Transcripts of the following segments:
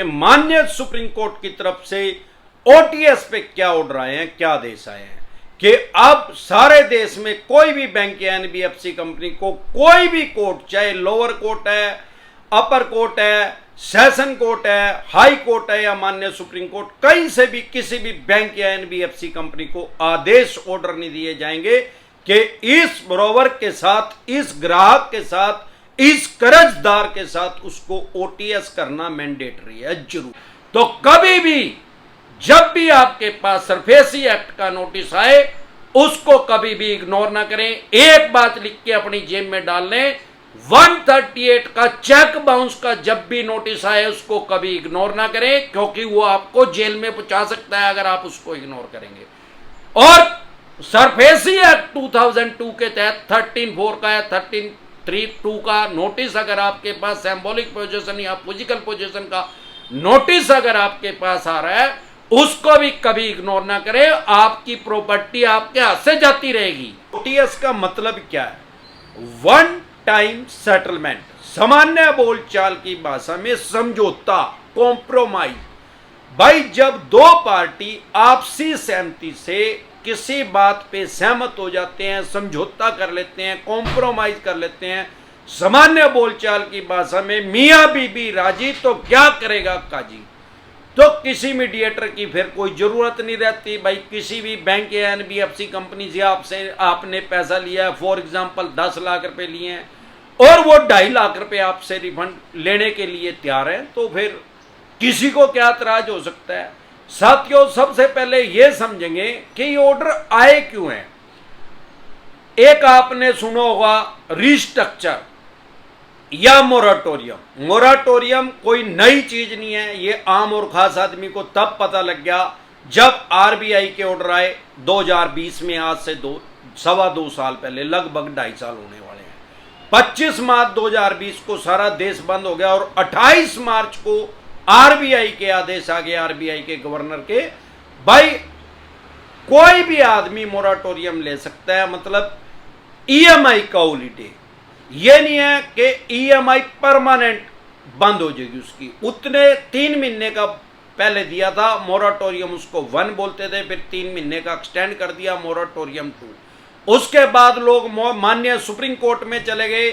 माननीय supreme court की तरफ से ओटीएस पे क्या ऑर्डर आए हैं, क्या आदेश आए हैं कि अब सारे देश में कोई भी बैंक या एनबीएफसी कंपनी को कोई भी कोर्ट, चाहे लोअर कोर्ट है, अपर कोर्ट है, सेशन कोर्ट है, हाई कोर्ट है या माननीय सुप्रीम कोर्ट, कहीं से भी किसी भी बैंक या एनबीएफसी कंपनी को आदेश ऑर्डर नहीं दिए जाएंगे कि इस बरोबर के साथ, इस ग्राहक के साथ, इस कर्जदार के साथ उसको ओटीएस करना मैंडेटरी है, जरूर। तो कभी भी जब भी आपके पास सरफेसी एक्ट का नोटिस आए उसको कभी भी इग्नोर ना करें। एक बात लिख के अपनी जेब में डाल लें, 138 का चेक बाउंस का जब भी नोटिस आए उसको कभी इग्नोर ना करें, क्योंकि वो आपको जेल में पहुंचा सकता है अगर आप उसको इग्नोर करेंगे। और सरफेसी एक्ट 2002 के तहत 13(4) का या 13(3)(2) का नोटिस अगर आपके पास सिंबॉलिक पोजीशन या फिजिकल पोजीशन का नोटिस अगर आपके पास आ रहा है उसको भी कभी इग्नोर ना करें, आपकी प्रॉपर्टी आपके हाथ से जाती रहेगी। ओटीएस का मतलब क्या है? वन टाइम सेटलमेंट, सामान्य बोलचाल की भाषा में समझौता, कॉम्प्रोमाइज। भाई जब दो पार्टी आपसी सहमति से किसी बात पे सहमत हो जाते हैं, समझौता कर लेते हैं, कॉम्प्रोमाइज कर लेते हैं, सामान्य बोलचाल की भाषा में मियां बीबी राजी तो क्या करेगा काजी, तो किसी मीडिएटर की फिर कोई जरूरत नहीं रहती। भाई किसी भी बैंक या एनबीएफसी कंपनी से आपने पैसा लिया है, फॉर एग्जांपल 10 लाख रुपए लिए हैं और वो 2.5 लाख रुपए आपसे रिफंड लेने के लिए तैयार हैं, तो फिर किसी को क्या एतराज हो सकता है? साथियों, सबसे पहले यह समझेंगे कि ये ऑर्डर आए क्यों हैं। एक आपने सुना होगा रिस्ट्रक्चर या मोराटोरियम। मोराटोरियम कोई नई चीज नहीं है, ये आम और खास आदमी को तब पता लग गया जब आरबीआई के ऑर्डर आए 2020 में, आज से 2.25 साल पहले, लगभग 2.5 साल होने वाले हैं। 25 मार्च 2020 को सारा देश बंद हो गया और 28 मार्च को आरबीआई के आदेश आ गए, आरबीआई के गवर्नर के, भाई कोई भी आदमी मोराटोरियम ले सकता है, मतलब ईएमआई का हॉलीडे। ये नहीं है कि ईएमआई परमानेंट बंद हो जाएगी उसकी। उतने 3 महीने का पहले दिया था मोराटोरियम, उसको 1 बोलते थे, फिर 3 महीने का एक्सटेंड कर दिया मोराटोरियम 2। उसके बाद लोग माननीय सुप्रीम कोर्ट में चले गए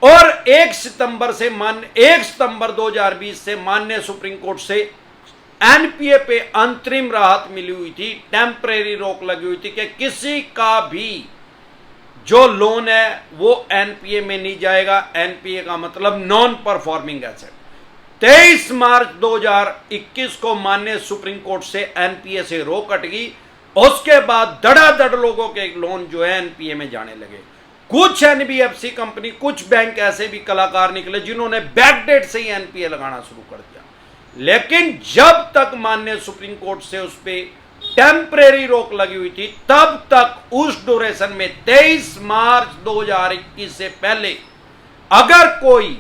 और 1 सितंबर 2020 से माननीय सुप्रीम कोर्ट से एनपीए पे अंतरिम राहत मिली हुई थी, टेम्परेरी रोक लगी हुई थी कि किसी का भी जो लोन है वो एनपीए में नहीं जाएगा। एनपीए का मतलब नॉन परफॉर्मिंग एसेट। 23 मार्च 2021 को माननीय सुप्रीम कोर्ट से एनपीए से रोक हट गई। उसके बाद धड़ाधड़ लोगों के लोन जो है एनपीए में जाने लगे। कुछ एनबीएफसी कंपनी, कुछ बैंक ऐसे भी कलाकार निकले जिन्होंने बैकडेट से ही एनपीए लगाना शुरू कर दिया, लेकिन जब तक माननीय सुप्रीम कोर्ट से उस पर टेम्परेरी रोक लगी हुई थी तब तक उस ड्यूरेशन में 23 मार्च 2021 से पहले अगर कोई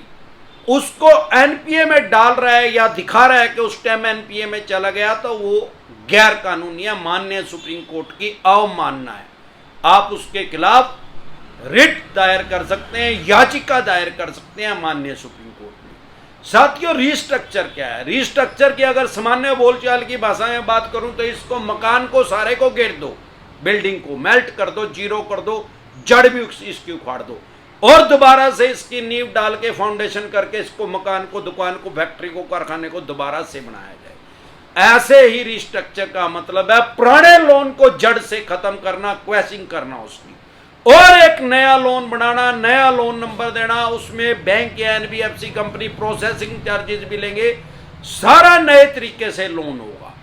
उसको एनपीए में डाल रहा है या दिखा रहा है कि उस टाइम एनपीए में चला गया, तो वो गैर कानूनी है, माननीय सुप्रीम कोर्ट की अवमानना है। आप उसके खिलाफ रिट दायर कर सकते हैं, याचिका दायर कर सकते हैं माननीय सुप्रीम कोर्ट में। साथियों, रिस्ट्रक्चर क्या है? रिस्ट्रक्चर की अगर सामान्य बोलचाल की भाषा में बात करूं तो इसको मकान को सारे को घेर दो, बिल्डिंग को मेल्ट कर दो, जीरो कर दो, जड़ भी इसकी उखाड़ दो और दोबारा से इसकी नींव डाल के फाउंडेशन करके इसको, मकान को, दुकान को, फैक्ट्री को, कारखाने को दोबारा से बनाया जाए। ऐसे ही रिस्ट्रक्चर का मतलब है पुराने लोन को जड़ से खत्म करना, क्वैशिंग करना उसकी, और एक नया लोन बनाना, नया लोन नंबर देना, उसमें बैंक या एनबीएफसी कंपनी प्रोसेसिंग चार्जेस भी लेंगे, सारा नए तरीके से लोन होगा।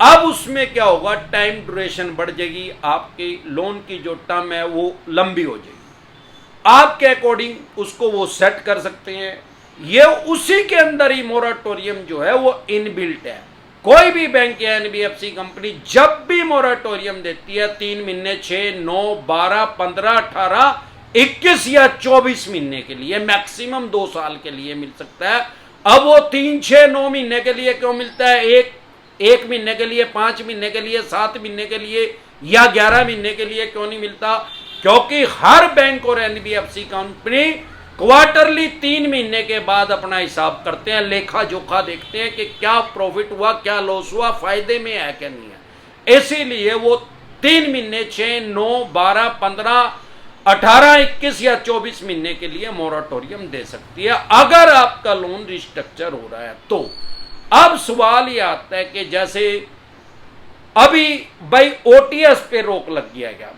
अब उसमें क्या होगा, टाइम ड्यूरेशन बढ़ जाएगी, आपकी लोन की जो टर्म है वो लंबी हो जाएगी। आपके अकॉर्डिंग उसको वो सेट कर सकते हैं। ये उसी के अंदर ही मोराटोरियम जो है वो इनबिल्ट है। कोई भी बैंक या एनबीएफसी कंपनी जब भी मोराटोरियम देती है 3 महीने, 6, 9, 12, 15, 18, 21 या 24 महीने के लिए, मैक्सिमम 2 साल के लिए मिल सकता है। अब वो 3, 6, 9 महीने के लिए क्यों मिलता है? एक महीने के लिए, 5 महीने के लिए, 7 महीने के लिए या 11 महीने के लिए क्यों नहीं मिलता? क्योंकि हर बैंक और एनबीएफसी कंपनी क्वार्टरली 3 महीने के बाद अपना हिसाब करते हैं, लेखा जोखा देखते हैं कि क्या प्रॉफिट हुआ, क्या लॉस हुआ, फायदे में है क्या नहीं है। इसीलिए वो 3 महीने, 6, 9, 12, 15, 18, 21 या 24 महीने के लिए मोराटोरियम दे सकती है अगर आपका लोन रिस्ट्रक्चर हो रहा है तो। अब सवाल ये आता है कि जैसे अभी भाई ओटीएस पे रोक लग गया क्या,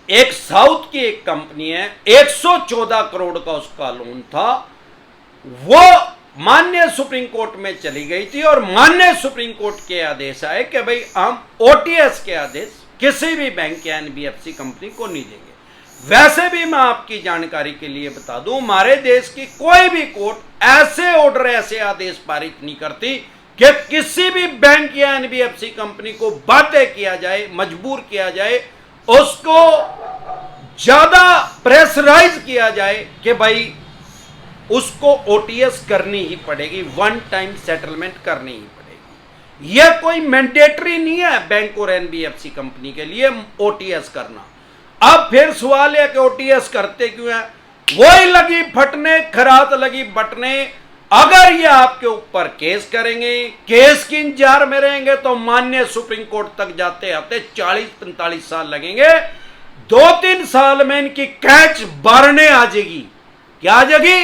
एक साउथ की एक कंपनी है, 114 करोड़ का उसका लोन था, वो माननीय सुप्रीम कोर्ट में चली गई थी और माननीय सुप्रीम कोर्ट के आदेश आए कि भाई हम ओटीएस के आदेश किसी भी बैंक या एनबीएफसी कंपनी को नहीं देंगे। वैसे भी मैं आपकी जानकारी के लिए बता दूं, हमारे देश की कोई भी कोर्ट ऐसे ऑर्डर, ऐसे आदेश पारित नहीं करती कि किसी भी बैंक या एनबीएफसी कंपनी को बाध्य किया जाए, मजबूर किया जाए, उसको ज्यादा प्रेशराइज किया जाए कि भाई उसको ओटीएस करनी ही पड़ेगी, वन टाइम सेटलमेंट करनी ही पड़ेगी। यह कोई मैंडेटरी नहीं है बैंक और एनबीएफसी कंपनी के लिए ओटीएस करना। अब फिर सवाल है कि ओटीएस करते क्यों है? वही लगी फटने, खरात लगी बटने। अगर ये आपके ऊपर केस करेंगे, केस की इंतजार में रहेंगे तो माननीय सुप्रीम कोर्ट तक जाते आते 40-45 साल लगेंगे। 2-3 साल में इनकी कैच भरने आ जाएगी। क्या आ जाएगी?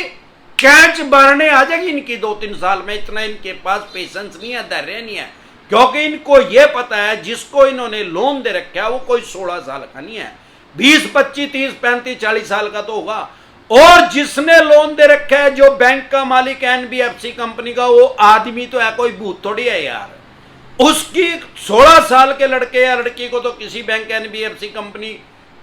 कैच भरने आ जाएगी इनकी 2-3 साल में। इतना इनके पास पेशेंस नहीं है, धैर्य नहीं है, क्योंकि इनको यह पता है जिसको इन्होंने लोन दे रखा है वो कोई 16 साल का नहीं है, 20, 25, 30, 35, 40 साल का तो होगा। और जिसने लोन दे रखा है, जो बैंक का मालिक एनबीएफसी कंपनी का, वो आदमी तो है, कोई भूत थोड़ी है यार। उसकी 16 साल के लड़के या लड़की को तो किसी बैंक एनबीएफसी कंपनी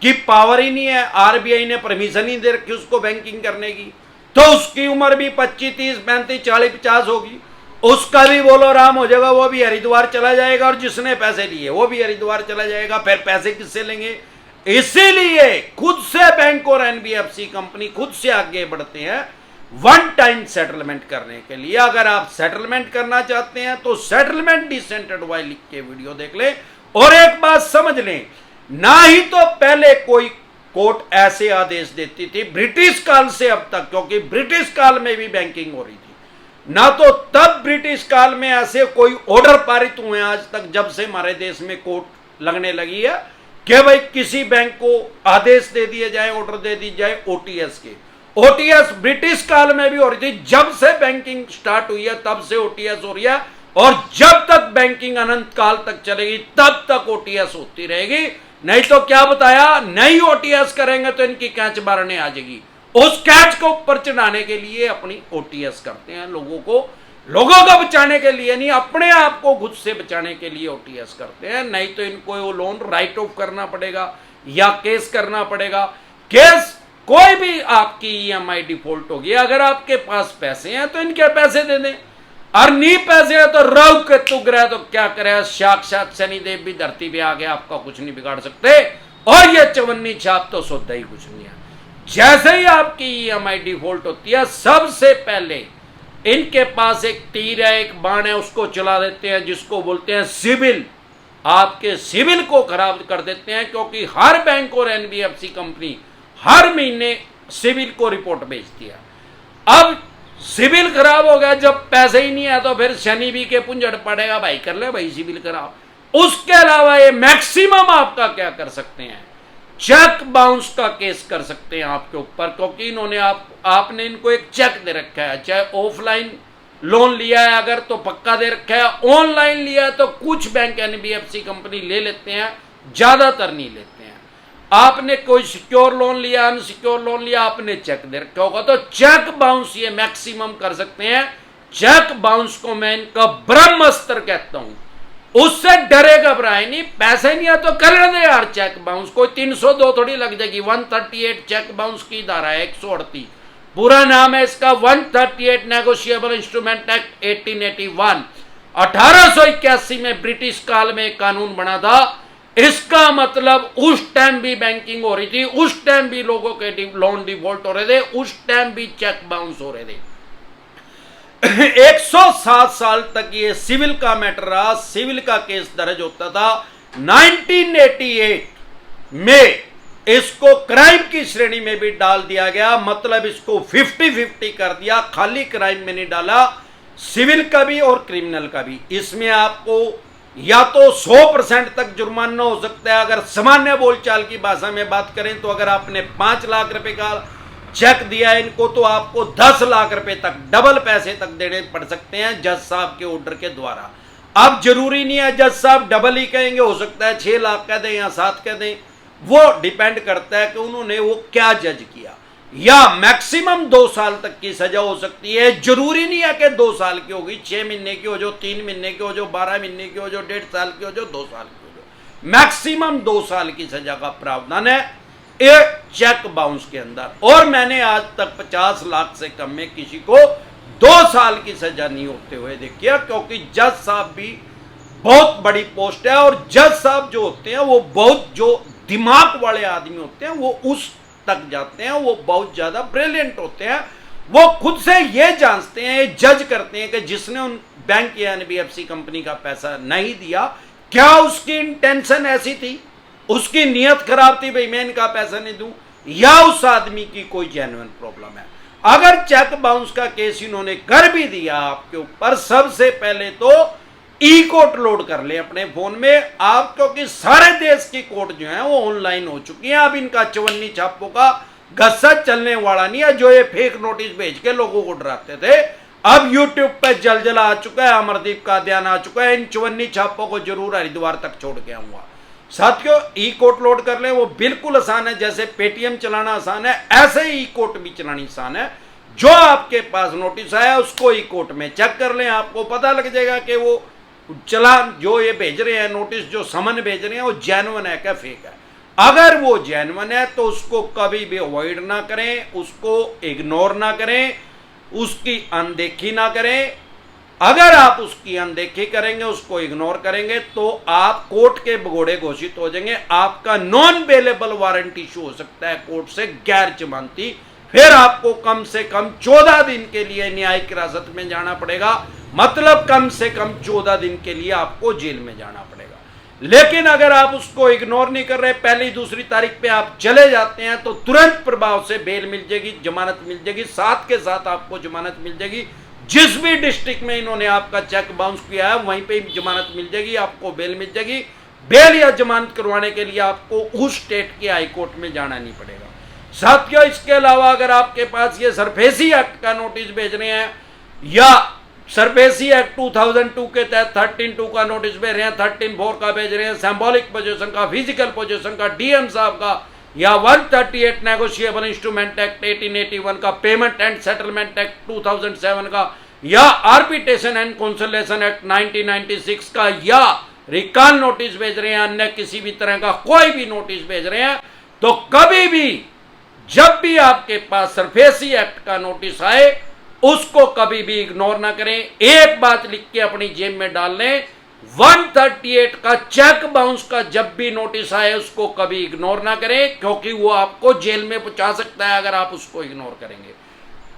की पावर ही नहीं है, आरबीआई ने परमिशन ही दे रखी उसको बैंकिंग करने की। तो उसकी उम्र भी 25, 30, 35, 40, 50 होगी। उसका भी बोलो राम हो जाएगा, वो भी हरिद्वार चला जाएगा, और जिसने पैसे लिए वो भी हरिद्वार चला जाएगा। फिर पैसे किससे लेंगे? इसीलिए खुद से बैंक और एनबीएफसी कंपनी खुद से आगे बढ़ते हैं वन टाइम सेटलमेंट करने के लिए। अगर आप सेटलमेंट करना चाहते हैं तो सेटलमेंट डिसेंट एडवाइस लिख के वीडियो देख लें। और एक बात समझ लें, ना ही तो पहले कोई कोर्ट ऐसे आदेश देती थी ब्रिटिश काल से अब तक, क्योंकि ब्रिटिश काल में भी बैंकिंग हो रही थी, ना तो तब ब्रिटिश काल में ऐसे कोई ऑर्डर पारित हुए आज तक, जब से हमारे देश में कोर्ट लगने लगी है कि भाई किसी बैंक को आदेश दे दिए जाए, ऑर्डर दे दी जाए ओटीएस के। ओटीएस ब्रिटिश काल में भी हो रही थी, जब से बैंकिंग स्टार्ट हुई है तब से ओटीएस हो रही है, और जब तक बैंकिंग अनंत काल तक चलेगी तब तक ओटीएस होती रहेगी। नहीं तो क्या बताया, नहीं ओटीएस करेंगे तो इनकी कैच बारने आ जाएगी। उस कैच को ऊपर चढ़ाने के लिए अपनी ओटीएस करते हैं, लोगों को बचाने के लिए नहीं, अपने आप को खुद से बचाने के लिए ओटीएस करते हैं। नहीं तो इनको वो लोन राइट ऑफ करना पड़ेगा या केस करना पड़ेगा। केस, कोई भी आपकी ईएमआई डिफॉल्ट होगी, अगर आपके पास पैसे हैं तो इनके पैसे दे दें, और नहीं पैसे हैं तो राहु केतु ग्रह तो क्या करे, साक्षात शनिदेव भी धरती पे आ गया, आपका कुछ नहीं बिगाड़ सकते। और ये चवन्नी छाप तो सौदा ही कुछ नहीं है। जैसे ही आपकी ईएमआई डिफॉल्ट होती है, सबसे पहले इनके पास एक तीर है, एक बाण है, उसको चला देते हैं, जिसको बोलते हैं सिविल। आपके सिविल को खराब कर देते हैं, क्योंकि हर बैंक और एनबीएफसी कंपनी हर महीने सिविल को रिपोर्ट भेजती है। अब सिविल खराब हो गया, जब पैसे ही नहीं है तो फिर शनि भी के पुंजड़ पड़ेगा, भाई कर ले भाई सिविल खराब। उसके अलावा ये मैक्सिमम आपका क्या कर सकते हैं, चेक बाउंस का केस कर सकते हैं आपके ऊपर, क्योंकि इन्होंने आपने इनको एक चेक दे रखा है। चाहे ऑफलाइन लोन लिया है अगर तो पक्का दे रखा है, ऑनलाइन लिया है तो कुछ बैंक एनबीएफसी कंपनी ले लेते हैं, ज्यादातर नहीं लेते हैं। आपने कोई सिक्योर लोन लिया, अनसिक्योर लोन लिया, आपने चेक दे रखा होगा तो चेक बाउंस ये मैक्सिमम कर सकते हैं। चेक बाउंस को मैं इनका ब्रह्मास्त्र कहता हूं। उससे डरे घबराए नहीं, पैसे नहीं है तो कर दे यार चेक बाउंस। कोई 302 थोड़ी लग जाएगी, 138 चेक बाउंस की धारा है, 138 पूरा नाम है इसका, 138 नेगोशिएबल इंस्ट्रूमेंट एक्ट 1881। 1881 में ब्रिटिश काल में एक कानून बना था। इसका मतलब उस टाइम भी बैंकिंग हो रही थी, उस टाइम भी लोगों के लोन डिफॉल्ट हो रहे थे, उस टाइम भी चेक बाउंस हो रहे थे। 107 साल तक ये सिविल का मैटर रहा, सिविल का केस दर्ज होता था। 1988 में इसको क्राइम की श्रेणी में भी डाल दिया गया, मतलब इसको 50-50 कर दिया। खाली क्राइम में नहीं डाला, सिविल का भी और क्रिमिनल का भी। इसमें आपको या तो 100% तक जुर्माना हो सकता है, अगर सामान्य बोलचाल की भाषा में बात करें तो अगर आपने 5 लाख रुपए का चेक दिया है इनको तो आपको 10 लाख रुपए तक, डबल पैसे तक देने पड़ सकते हैं जज साहब के ऑर्डर के द्वारा। अब जरूरी नहीं है जज साहब डबल ही कहेंगे, हो सकता है 6 लाख कह दें या 7 कह दें, वो डिपेंड करता है कि उन्होंने वो क्या जज किया। या मैक्सिमम 2 साल तक की सजा हो सकती है, जरूरी नहीं है कि 2 साल की होगी, 6 महीने की हो जो, 3 महीने की हो जो, 12 महीने की हो जो, 1.5 साल की हो जो, 2 साल की हो जो, मैक्सिमम 2 साल की सजा का प्रावधान है एक चेक बाउंस के अंदर। और मैंने आज तक 50 लाख से कम में किसी को 2 साल की सजा नहीं होते हुए देखिए, क्योंकि जज साहब भी बहुत बड़ी पोस्ट है और जज साहब जो होते हैं वो बहुत जो दिमाग वाले आदमी होते हैं वो उस तक जाते हैं, वो बहुत ज्यादा ब्रिलियंट होते हैं। वो खुद से ये जांचते हैं, जज करते हैं कि जिसने उन बैंक या एनबीएफसी कंपनी का पैसा नहीं दिया, क्या उसकी इंटेंशन ऐसी थी, उसकी नीयत खराब थी, भाई मैं इनका पैसा नहीं दूं, या उस आदमी की कोई जेन्युइन प्रॉब्लम है। अगर चेक बाउंस का केस इन्होंने कर भी दिया आपके ऊपर, सबसे पहले तो ई कोर्ट लोड कर ले अपने फोन में आप, क्योंकि सारे देश की कोर्ट जो है वो ऑनलाइन हो चुकी है। अब इनका चवन्नी छापों का गस्सा चलने वाला नहीं है, जो ये फेक नोटिस भेज के लोगों को डराते थे। अब यूट्यूब पे जलजला आ चुका है, अमरदीप का ध्यान आ चुका है, इन चवन्नी छापों को जरूर हरिद्वार तक छोड़ के आऊंगा। साथियों, ई कोर्ट लोड कर लें, वो बिल्कुल आसान है, जैसे पेटीएम चलाना आसान है ऐसे ही ई कोर्ट भी चलानी आसान है। जो आपके पास नोटिस आया उसको ई कोर्ट में चेक कर लें, आपको पता लग जाएगा कि वो चलान जो ये भेज रहे हैं, नोटिस जो समन भेज रहे हैं, वो जेन्युइन है क्या फेक है। अगर वो जेन्युइन है तो उसको कभी भी अवॉइड ना करें, उसको इग्नोर ना करें, उसकी अनदेखी ना करें। अगर आप उसकी अनदेखी करेंगे, उसको इग्नोर करेंगे, तो आप कोर्ट के भगोड़े घोषित हो जाएंगे, आपका नॉन बेलेबल वारंट इशू हो सकता है कोर्ट से गैर जमानती। फिर आपको कम से कम 14 दिन के लिए न्यायिक हिरासत में जाना पड़ेगा, मतलब कम से कम 14 दिन के लिए आपको जेल में जाना पड़ेगा। लेकिन अगर आप उसको इग्नोर नहीं कर रहे, पहली दूसरी तारीख पे आप चले जाते हैं, तो तुरंत प्रभाव से बेल मिल जाएगी, जमानत मिल जाएगी, साथ के साथ आपको जमानत मिल जाएगी। जिस भी डिस्ट्रिक्ट में इन्होंने आपका चेक बाउंस किया है वहीं पे जमानत मिल जाएगी, आपको बेल मिल जाएगी। बेल या जमानत करवाने के लिए आपको उस स्टेट के हाई कोर्ट में जाना नहीं पड़ेगा। साथियों, इसके अलावा अगर आपके पास ये सरफेसी एक्ट का नोटिस भेज रहे हैं या सरफेसी एक्ट 2002 के तहत 13(2) का नोटिस भेज रहे हैं, 13(4) का भेज रहे हैं, सिंबॉलिक पोजीशन का, फिजिकल पोजीशन का, डीएम साहब का, या 138 नेगोशिएबल इंस्ट्रूमेंट एक्ट 1881 का, पेमेंट एंड सेटलमेंट एक्ट 2007 का, या आर्बिट्रेशन एंड कंसोलिडेशन एक्ट 1996 का, या रिकॉल नोटिस भेज रहे हैं, अन्य किसी भी तरह का कोई भी नोटिस भेज रहे हैं, तो कभी भी जब भी आपके पास सरफेसी एक्ट का नोटिस आए उसको कभी भी इग्नोर ना करें। एक बात लिख के अपनी जेब में डाल लें, 138 का चेक बाउंस का जब भी नोटिस आए उसको कभी इग्नोर ना करें, क्योंकि वो आपको जेल में पहुंचा सकता है अगर आप उसको इग्नोर करेंगे।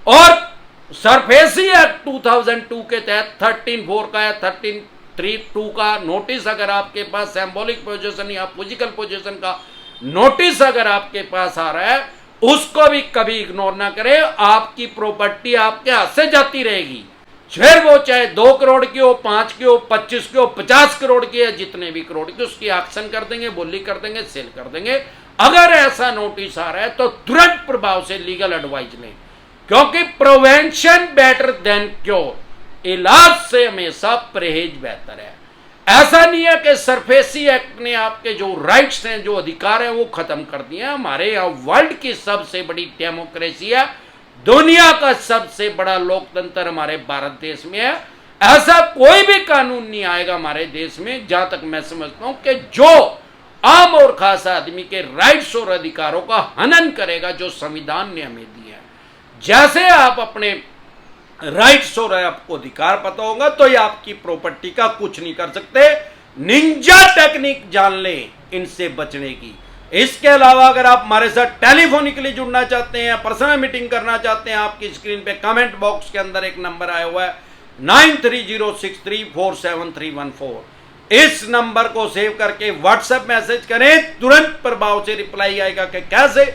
और सरफेसी एक्ट 2002 के तहत 13(4) का या 13(3)(2) का नोटिस अगर आपके पास, सिंबॉलिक पोजीशन या फिजिकल पोजीशन का नोटिस अगर आपके पास आ रहा है, उसको भी कभी इग्नोर ना करें। आपकी प्रॉपर्टी आपके हाथ से जाती रहेगी, फिर वो चाहे 2 करोड़ की हो, 5 की हो, 25 की हो, 50 करोड़ की है, जितने भी करोड़ की, उसकी एक्शन कर देंगे, बोली कर देंगे, सेल कर देंगे। अगर ऐसा नोटिस आ रहा है तो तुरंत प्रभाव से लीगल एडवाइस लें, क्योंकि प्रिवेंशन बेटर देन क्योर, इलाज से हमेशा परहेज बेहतर है। ऐसा नहीं है कि सरफेसी एक्ट ने आपके जो राइट्स हैं, जो अधिकार हैं, वो खत्म कर दिए हैं। हमारे यहाँ वर्ल्ड की सबसे बड़ी डेमोक्रेसी है, दुनिया का सबसे बड़ा लोकतंत्र हमारे भारत देश में है। ऐसा कोई भी कानून नहीं आएगा हमारे देश में, जहां तक मैं समझता हूं, कि जो आम और खास आदमी के राइट्स और अधिकारों का हनन करेगा जो संविधान ने हमें दिए हैं। जैसे आप अपने राइट्स और आपको अधिकार पता होगा तो ये आपकी प्रॉपर्टी का कुछ नहीं कर सकते। निंजा टेक्निक जान लें इनसे बचने की। इसके अलावा अगर आप हमारे साथ टेलीफोनिकली जुड़ना चाहते हैं, पर्सनल मीटिंग करना चाहते हैं, आपकी स्क्रीन पे कमेंट बॉक्स के अंदर एक नंबर आया हुआ है 9306347314। इस नंबर को सेव करके व्हाट्सएप मैसेज करें, तुरंत प्रभाव से रिप्लाई आएगा कि कैसे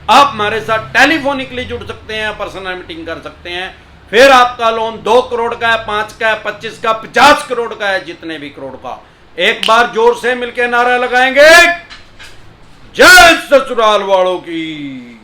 आप हमारे साथ टेलीफोनिकली जुड़ सकते हैं, पर्सनल मीटिंग कर सकते हैं। फिर आपका लोन 2 करोड़ का है, 5 का है, 25 का, 50 करोड़ का है, जितने भी करोड़ का। एक बार जोर से मिलकर नारा लगाएंगे, जय ससुराल वालों की।